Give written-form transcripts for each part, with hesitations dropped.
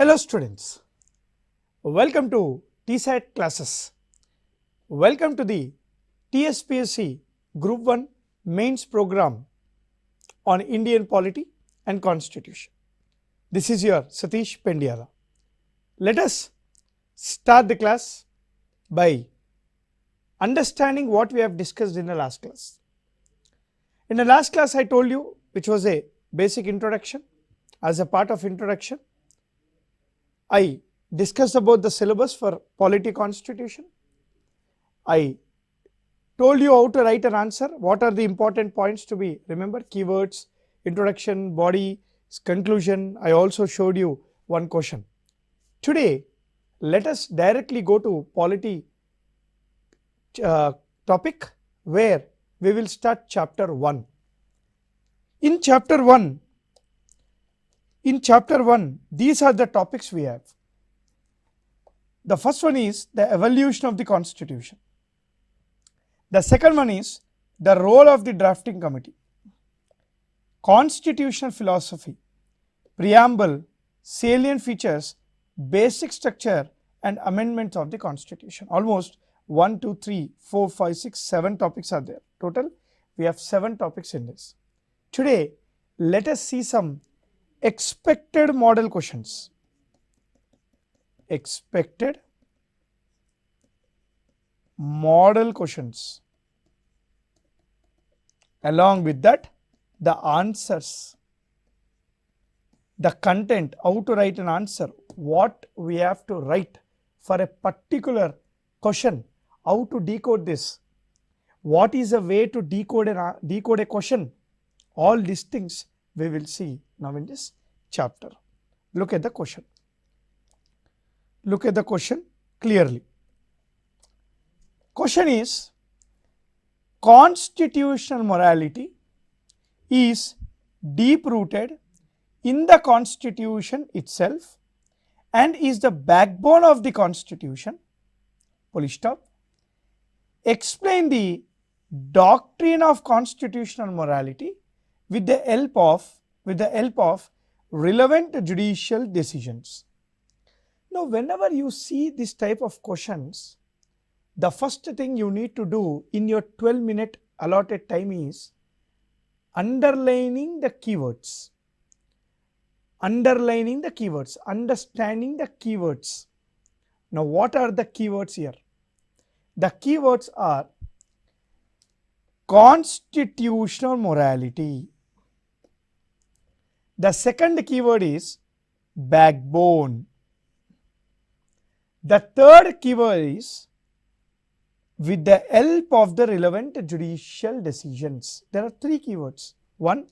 Hello students, welcome to TSAT classes. Welcome to the TSPSC Group 1 mains program on Indian polity and constitution. This is your 𝗧𝗦𝗔𝗧. Let us start the class by understanding what we have discussed in the last class. In the last class I told you, which was a basic introduction. As a part of introduction, I discussed about the syllabus for polity constitution. I told you how to write an answer, what are the important points to be remembered, keywords, introduction, body, conclusion. I also showed you one question. Today let us directly go to polity topic, where we will start chapter 1. In chapter 1, these are the topics we have. The first one is the evolution of the constitution. The second one is the role of the drafting committee, constitutional philosophy, preamble, salient features, basic structure and amendments of the constitution. Almost 1, 2, 3, 4, 5, 6, 7 topics are there. Total we have 7 topics in this. Today let us see some expected model questions. Expected model questions. Along with that, the answers, the content, how to write an answer, what we have to write for a particular question, how to decode this, what is a way to decode a question. All these things we will see now in this chapter. Look at the question. Look at the question clearly. Question is, constitutional morality is deep rooted in the constitution itself and is the backbone of the constitution. Full stop. Explain the doctrine of constitutional morality with the help of relevant judicial decisions. Now, whenever you see this type of questions, the first thing you need to do in your 12-minute allotted time is underlining the keywords. Underlining the keywords, understanding the keywords. Now, what are the keywords here? The keywords are constitutional morality. The second keyword is backbone. The third keyword is with the help of the relevant judicial decisions. There are 3 keywords. 1.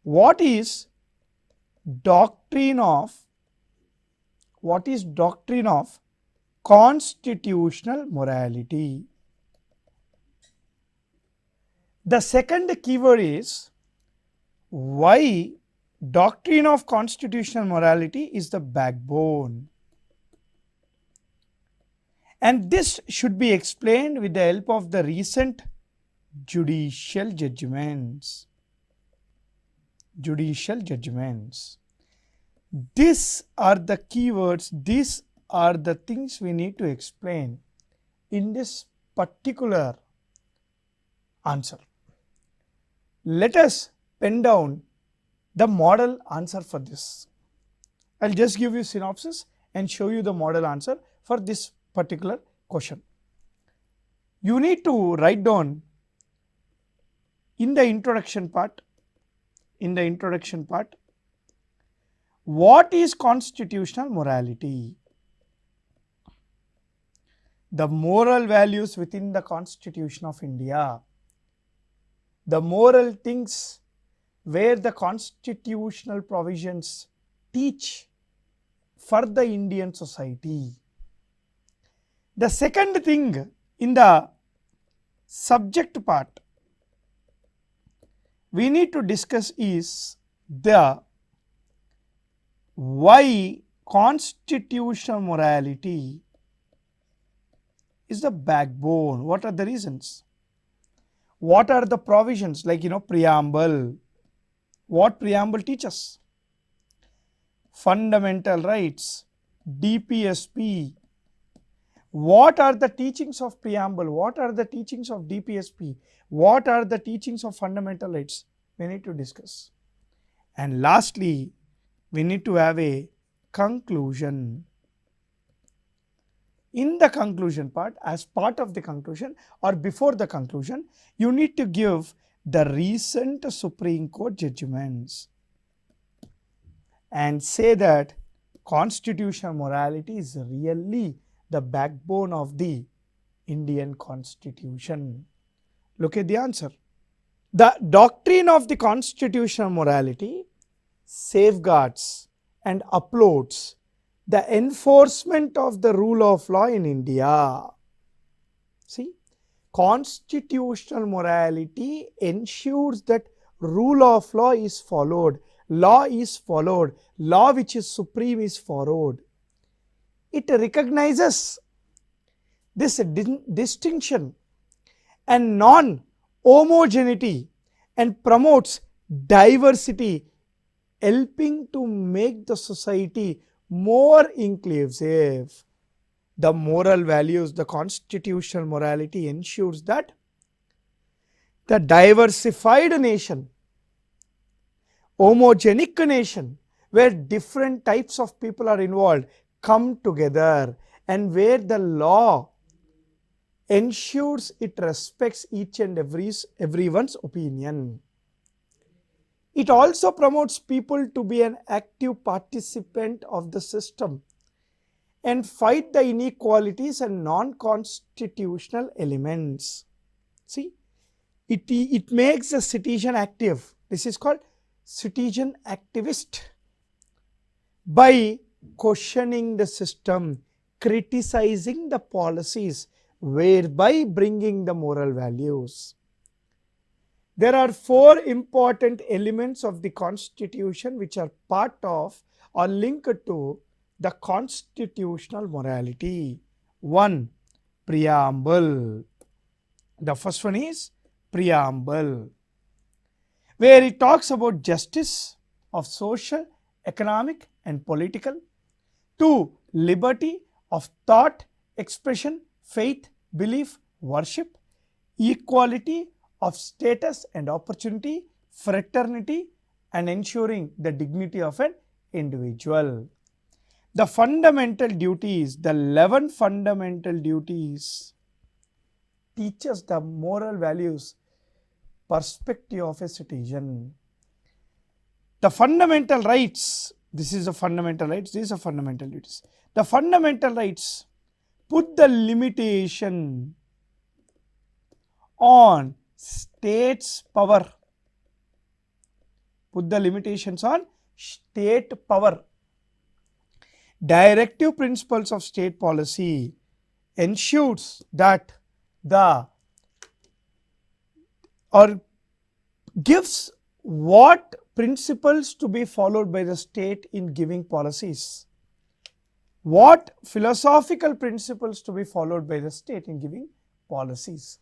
What is doctrine of constitutional morality? The second keyword is why doctrine of constitutional morality is the backbone. And this should be explained with the help of the recent judicial judgments. Judicial judgments. These are the keywords, these are the things we need to explain in this particular answer. Let us pen down the model answer for this. I will just give you synopsis and show you the model answer for this particular question. You need to write down in the introduction part, what is constitutional morality? The moral values within the Constitution of India, the moral things where the constitutional provisions teach for the Indian society. The second thing in the subject part we need to discuss is the why constitutional morality is the backbone. What are the reasons? What are the provisions, like preamble? What preamble teaches? fundamental rights, DPSP. What are the teachings of preamble? What are the teachings of DPSP? What are the teachings of fundamental rights? We need to discuss. And lastly, we need to have a conclusion. In the conclusion part, as part of the conclusion or before the conclusion, you need to give the recent Supreme Court judgments and say that constitutional morality is really the backbone of the Indian Constitution. Look at the answer. The doctrine of the constitutional morality safeguards and upholds the enforcement of the rule of law in India. See, constitutional morality ensures that rule of law is followed, law which is supreme is followed. It recognizes this distinction and non-homogeneity and promotes diversity, helping to make the society more inclusive. The moral values, the constitutional morality ensures that the diversified nation, homogenic nation, where different types of people are involved, come together, and where the law ensures it respects each and everyone's opinion. It also promotes people to be an active participant of the system and fight the inequalities and non-constitutional elements. See, it makes the citizen active. This is called citizen activist. By questioning the system, criticizing the policies, whereby bringing the moral values. There are 4 important elements of the Constitution which are part of or linked to the constitutional morality. 1. Preamble. The first one is preamble, where it talks about justice of social, economic and political. 2. Liberty of thought, expression, faith, belief, worship. Equality of status and opportunity, fraternity and ensuring the dignity of an individual. The fundamental duties, the 11 fundamental duties, teach us the moral values, perspective of a citizen. The fundamental rights, this is the fundamental rights, these are fundamental duties. The fundamental rights put the limitation on state's power. Put the limitations on state power. Directive principles of state policy ensures that gives what principles to be followed by the state in giving policies. What philosophical principles to be followed by the state in giving policies.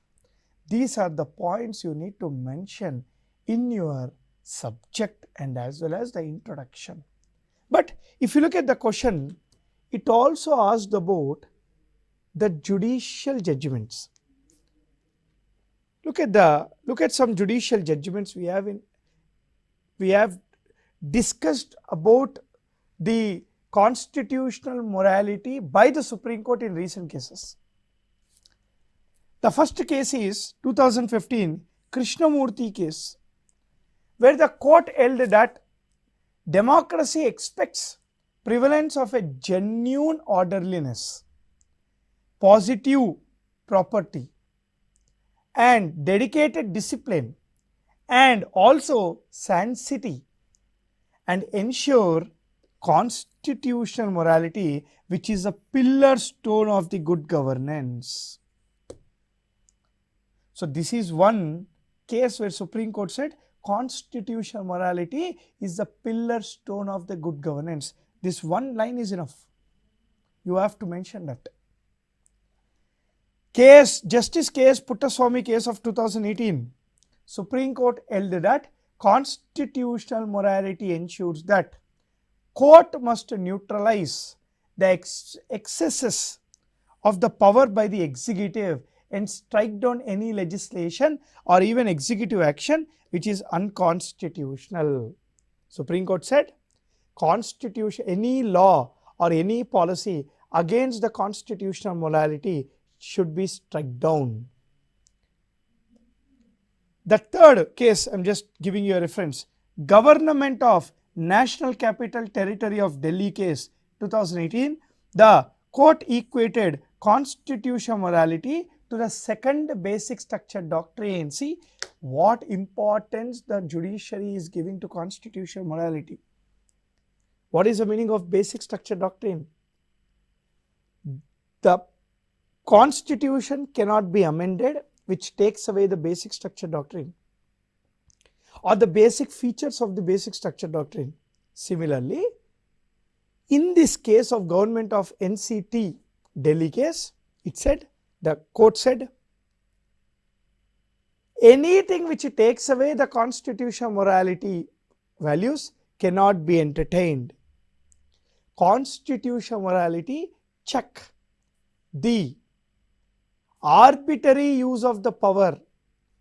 These are the points you need to mention in your subject and as well as the introduction. But if you look at the question, it also asked about the judicial judgments. Look at some judicial judgments we have discussed about the constitutional morality by the Supreme Court in recent cases. The first case is 2015 Krishnamurthy case, where the court held that democracy expects prevalence of a genuine orderliness, positive property and dedicated discipline, and also sanctity, and ensure constitutional morality, which is a pillar stone of the good governance. So this is one case where Supreme Court said constitutional morality is the pillar stone of the good governance. This one line is enough. You have to mention that. Case, Justice case, Puttaswamy case of 2018. Supreme Court held that constitutional morality ensures that court must neutralize the excesses of the power by the executive and strike down any legislation or even executive action which is unconstitutional. Supreme Court said, constitution, any law or any policy against the constitutional morality should be struck down. The third case, I am just giving you a reference, Government of National Capital Territory of Delhi case 2018, the court equated constitutional morality to the second basic structure doctrine. See what importance the judiciary is giving to constitutional morality. What is the meaning of basic structure doctrine? The constitution cannot be amended, which takes away the basic structure doctrine or the basic features of the basic structure doctrine. Similarly, in this case of Government of NCT Delhi case, it said, the court said, anything which takes away the constitutional morality values cannot be entertained. Constitutional morality check the arbitrary use of the power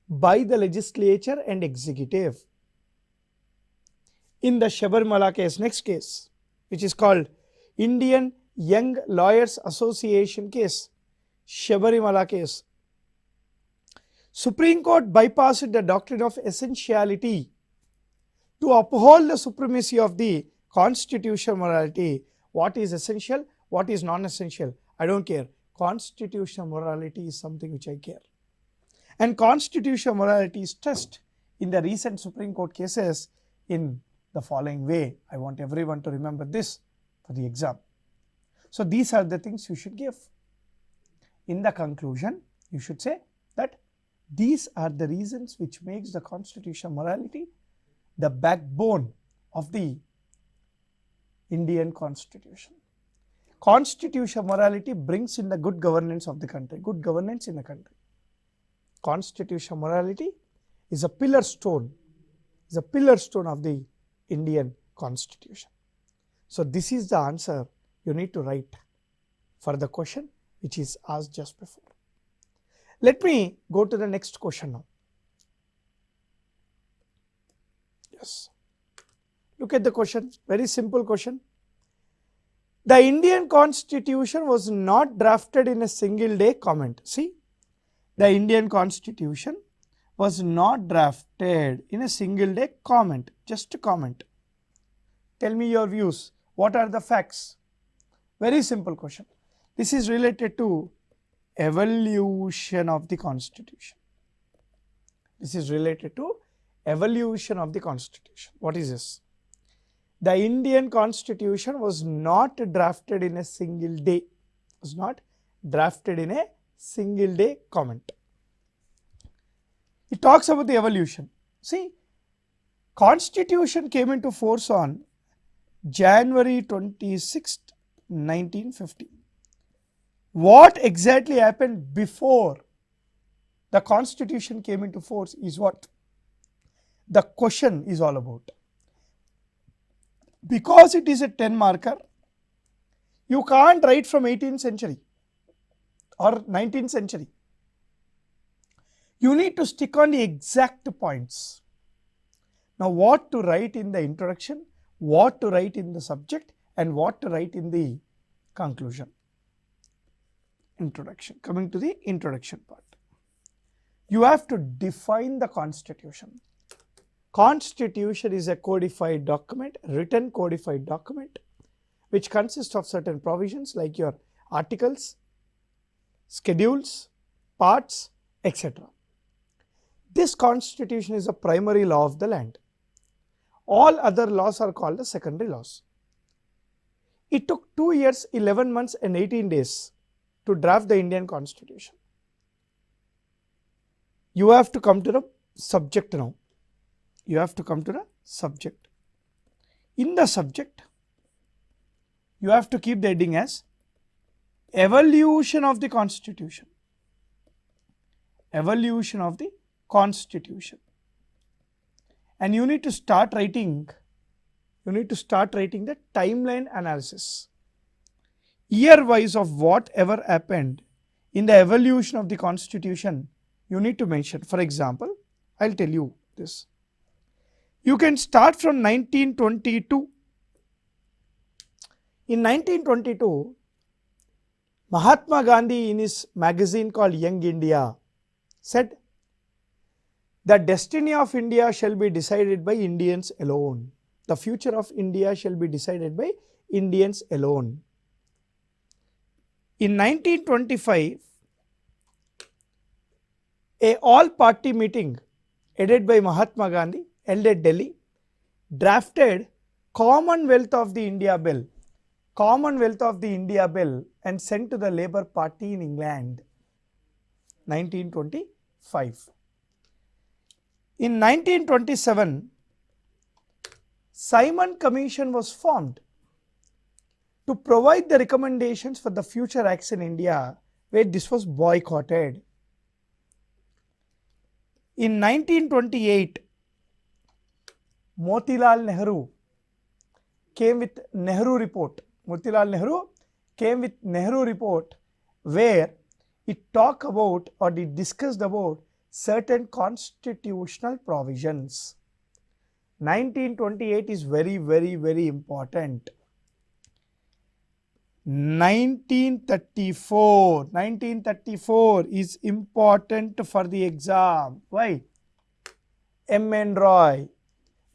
by the legislature and executive. In the Shabarimala case, next case, which is called Indian Young Lawyers Association case, Shabarimala case, Supreme Court bypassed the doctrine of essentiality to uphold the supremacy of the constitutional morality. What is essential? What is non-essential? I don't care. Constitutional morality is something which I care. And constitutional morality is stressed in the recent Supreme Court cases in the following way. I want everyone to remember this for the exam. So these are the things you should give. In the conclusion, you should say that these are the reasons which makes the constitutional morality the backbone of the Indian Constitution. Constitutional morality brings in the good governance of the country, good governance in the country. Constitutional morality is a pillar stone of the Indian Constitution. So this is the answer you need to write for the question which is asked just before. Let me go to the next question now. Yes. Look at the question, very simple question. The Indian Constitution was not drafted in a single day, comment. See, the Indian Constitution was not drafted in a single day, comment, just a comment. Tell me your views. What are the facts? Very simple question. This is related to evolution of the Constitution. This is related to evolution of the Constitution. What is this? The Indian Constitution was not drafted in a single day. Was not drafted in a single day, comment. It talks about the evolution. See, Constitution came into force on January 26th, 1950. What exactly happened before the Constitution came into force is what the question is all about. Because it is a 10 marker, you can't write from 18th century or 19th century. You need to stick on the exact points. Now what to write in the introduction, what to write in the subject, and what to write in the conclusion. Introduction. Coming to the introduction part. You have to define the Constitution. Constitution is a codified document, written codified document, which consists of certain provisions like your articles, schedules, parts, etc. This Constitution is a primary law of the land. All other laws are called the secondary laws. It took 2 years, 11 months and 18 days to draft the Indian Constitution. You have to come to the subject now. You have to come to the subject. In the subject, you have to keep the heading as evolution of the Constitution. Evolution of the Constitution. And you need to start writing you need to start writing the timeline analysis. Year wise of whatever happened in the evolution of the constitution, you need to mention. For example, I'll tell you this. You can start from 1922. In 1922, Mahatma Gandhi in his magazine called Young India said, the destiny of India shall be decided by Indians alone. The future of India shall be decided by Indians alone. In 1925, a all-party meeting headed by Mahatma Gandhi held at Delhi drafted Commonwealth of the India Bill and sent to the Labour Party in England. 1925. In 1927, Simon Commission was formed to provide the recommendations for the future acts in India, where this was boycotted. In 1928, Motilal Nehru came with Nehru Report. Motilal Nehru came with Nehru Report, where it talked about or it discussed about certain constitutional provisions. 1928 is very, very, very important. 1934 is important for the exam. Why? M.N. Roy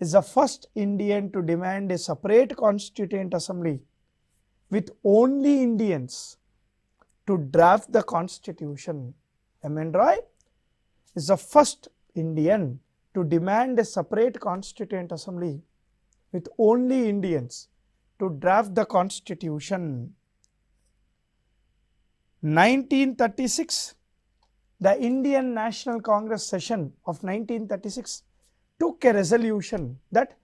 is the first Indian to demand a separate constituent assembly with only Indians to draft the constitution. M.N. Roy is the first Indian to demand a separate constituent assembly with only Indians to draft the constitution. 1936, the Indian National Congress session of 1936 took a resolution that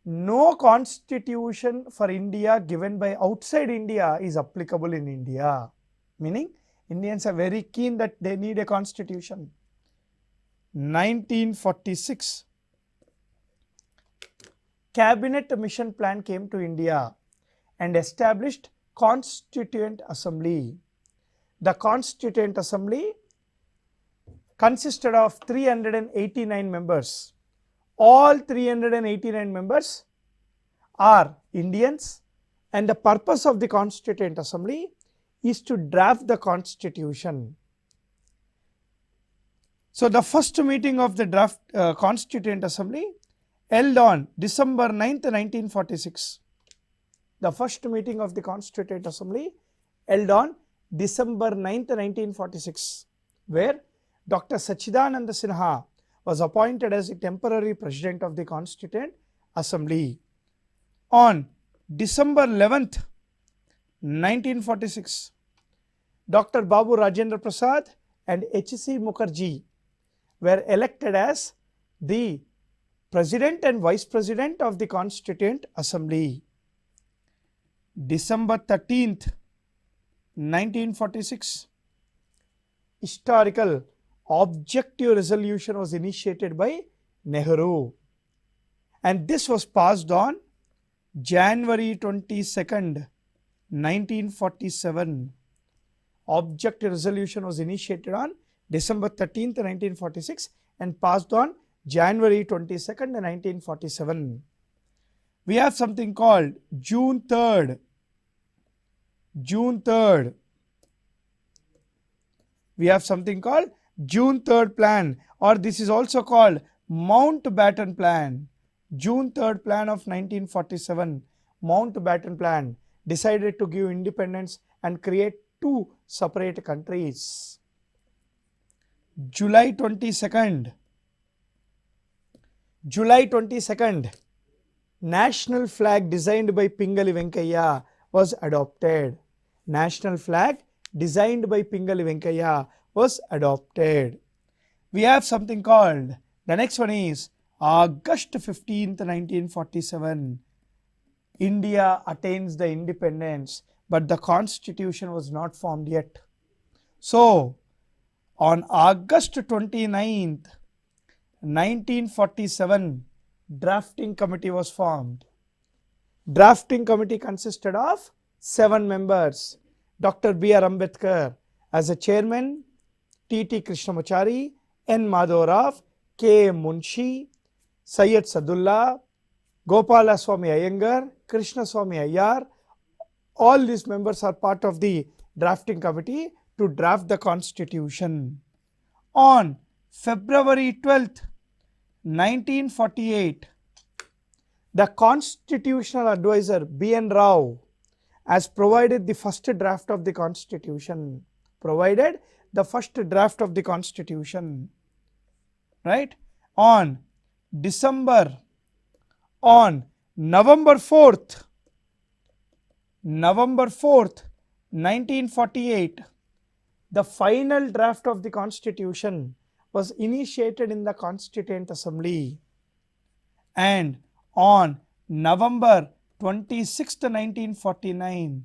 no constitution for India given by outside India is applicable in India. Meaning, Indians are very keen that they need a constitution. 1946, Cabinet Mission Plan came to India and established Constituent Assembly. The Constituent Assembly consisted of 389 members. All 389 members are Indians, and the purpose of the Constituent Assembly is to draft the constitution. So, the first meeting of the draft Constituent Assembly held on December 9th, 1946. The first meeting of the Constituent Assembly held on December 9th, 1946, where Dr. Sachidananda Sinha was appointed as the temporary president of the Constituent Assembly. On December 11th, 1946, Dr. Babu Rajendra Prasad and 𝗧𝗦𝗔𝗧 Mukherjee were elected as the President and Vice President of the Constituent Assembly. December 13th, 1946, historical objective resolution was initiated by Nehru, and this was passed on January 22nd, 1947. Objective resolution was initiated on December 13th, 1946 and passed on January 22nd, 1947. We have something called June 3rd. We have something called June 3rd Plan, or this is also called Mountbatten Plan. June 3rd Plan of 1947, Mountbatten Plan, decided to give independence and create two separate countries. July 22nd, national flag designed by Pingali Venkayya was adopted. National flag designed by Pingali Venkayya was adopted. We have something called, the next one is August 15th, 1947. India attains the independence, but the constitution was not formed yet. So, on August 29th, 1947, drafting committee was formed. Drafting committee consisted of 7 members. Dr. B.R. Ambedkar as a chairman, T.T. Krishnamachari, N. Madhav Rao, K. Munshi, Syed Sadullah, Gopalaswamy Iyengar, Krishnaswamy Iyer. All these members are part of the drafting committee to draft the constitution. On February 12th, 1948, the constitutional advisor B.N. Rao has provided the first draft of the constitution. Provided the first draft of the constitution. Right? On November 4th, 1948, the final draft of the constitution was initiated in the Constituent Assembly, and on November 26th, 1949,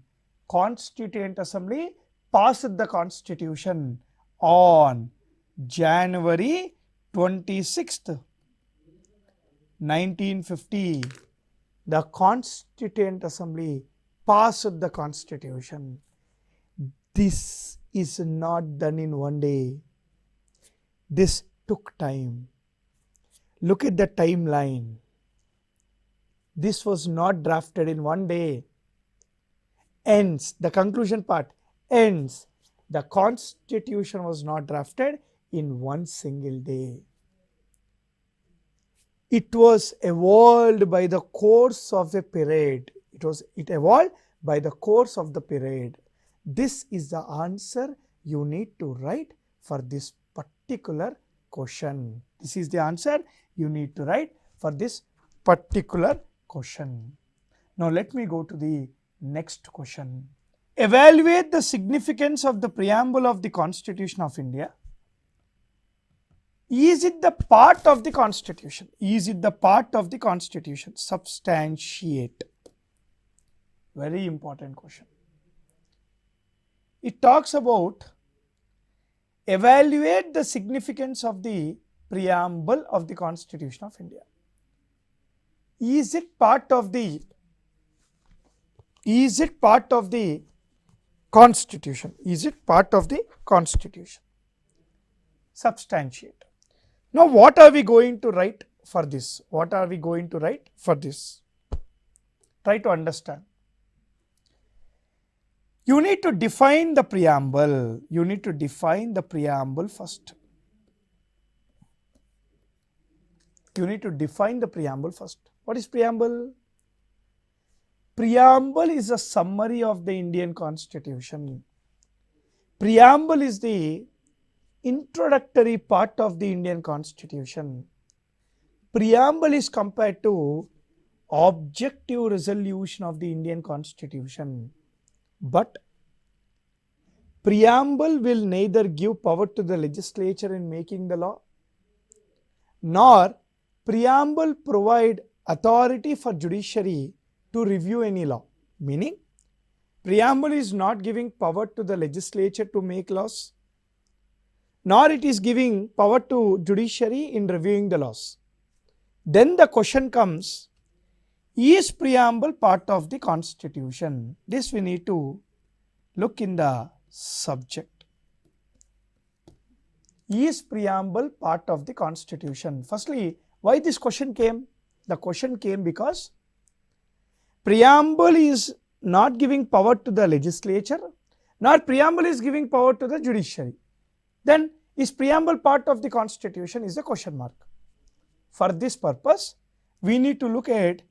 Constituent Assembly passed the constitution. On January 26th, 1950, the Constituent Assembly passed the constitution. This is not done in one day. This took time. Look at the timeline. This was not drafted in one day. Ends, the conclusion part ends. The constitution was not drafted in one single day. It was evolved by the course of a period. It evolved by the course of the period. This is the answer you need to write for this particular question. This is the answer you need to write for this particular question. Now let me go to the next question. Evaluate the significance of the preamble of the Constitution of India. Is it the part of the Constitution? Is it the part of the Constitution? Substantiate. Very important question. It talks about evaluate the significance of the preamble of the Constitution of India. Is it part of the Constitution? Is it part of the Constitution? Substantiate. Now what are we going to write for this? What are we going to write for this? Try to understand. You need to define the preamble. You need to define the preamble first. You need to define the preamble first. What is preamble? Preamble is a summary of the Indian Constitution. Preamble is the introductory part of the Indian Constitution. Preamble is compared to objective resolution of the Indian Constitution. But preamble will neither give power to the legislature in making the law, nor preamble provide authority for judiciary to review any law. Meaning, preamble is not giving power to the legislature to make laws, nor it is giving power to judiciary in reviewing the laws. Then the question comes, is preamble part of the Constitution? This we need to look in the subject. Is preamble part of the Constitution? Firstly, why this question came? The question came because preamble is not giving power to the legislature, nor preamble is giving power to the judiciary. Then is preamble part of the Constitution is a question mark. For this purpose, we need to look at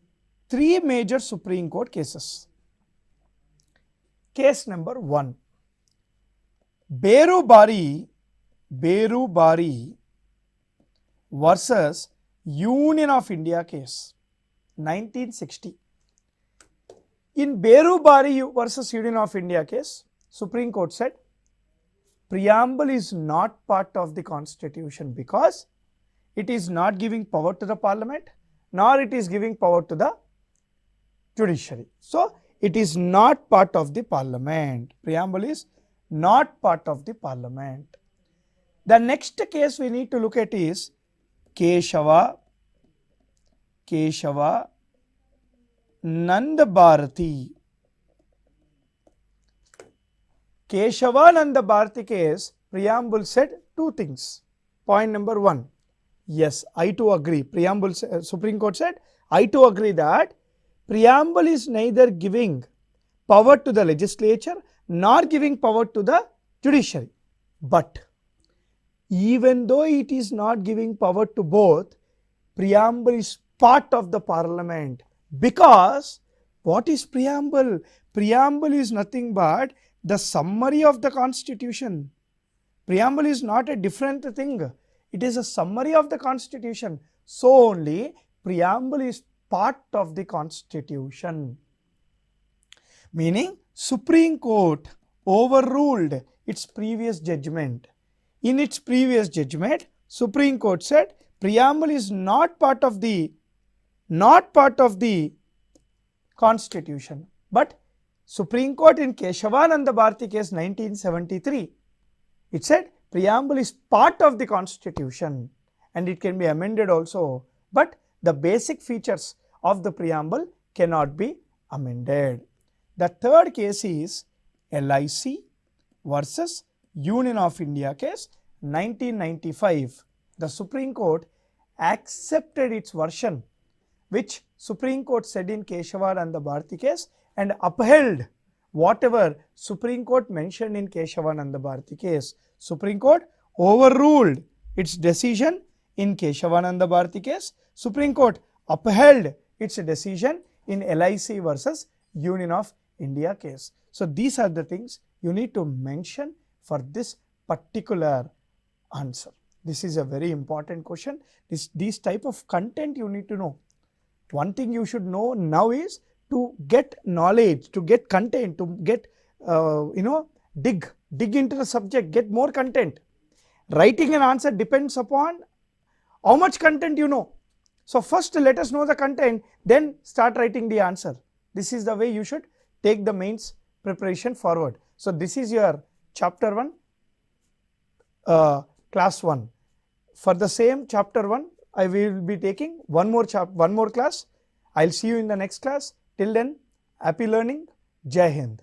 3 major Supreme Court cases. Case number 1, ฎ versus Union of India case, 1960. In ฎ versus Union of India case, Supreme Court said, preamble is not part of the Constitution because it is not giving power to the Parliament, nor it is giving power to the judiciary. So, it is not part of the Parliament. Preamble is not part of the Parliament. The next case we need to look at is 𝗘𝗍𝗧 Bharati. 𝗂𝗍𝗧 Bharati case, preamble said two things. Point number 1. Yes, I too agree. Preamble, Supreme Court said, I too agree that preamble is neither giving power to the legislature nor giving power to the judiciary. But even though it is not giving power to both, preamble is part of the parliament. Because what is preamble? Preamble is nothing but the summary of the constitution. Preamble is not a different thing. It is a summary of the constitution. So only preamble is part of the constitution. Meaning Supreme Court overruled its previous judgment. In its previous judgment, Supreme Court said preamble is not part of the constitution. But Supreme Court in 𝗂𝗍𝗧 Bharati case 1973, it said preamble is part of the constitution and it can be amended also, but the basic features of the preamble cannot be amended. The third case is 𝗧𝗦𝗔𝗧 versus Union of India case 1995. The Supreme Court accepted its version which Supreme Court said in 𝗂𝗍𝗧 Bharati case and upheld whatever Supreme Court mentioned in 𝗂𝗍𝗧 Bharati case. Supreme Court overruled its decision in 𝗂𝗍𝗧 Bharati case. Supreme Court upheld its decision in 𝗧𝗦𝗔𝗧 versus Union of India case. So these are the things you need to mention for this particular answer. This is a very important question. These type of content you need to know. One thing you should know now is to get knowledge, to get content, to get dig into the subject, get more content. Writing an answer depends upon how much content you know. So first let us know the content, then start writing the answer. This is the way you should take the mains preparation forward. So this is your chapter 1, class 1. For the same chapter 1, I will be taking one more class. I'll see you in the next class. Till then, happy learning. Jai Hind.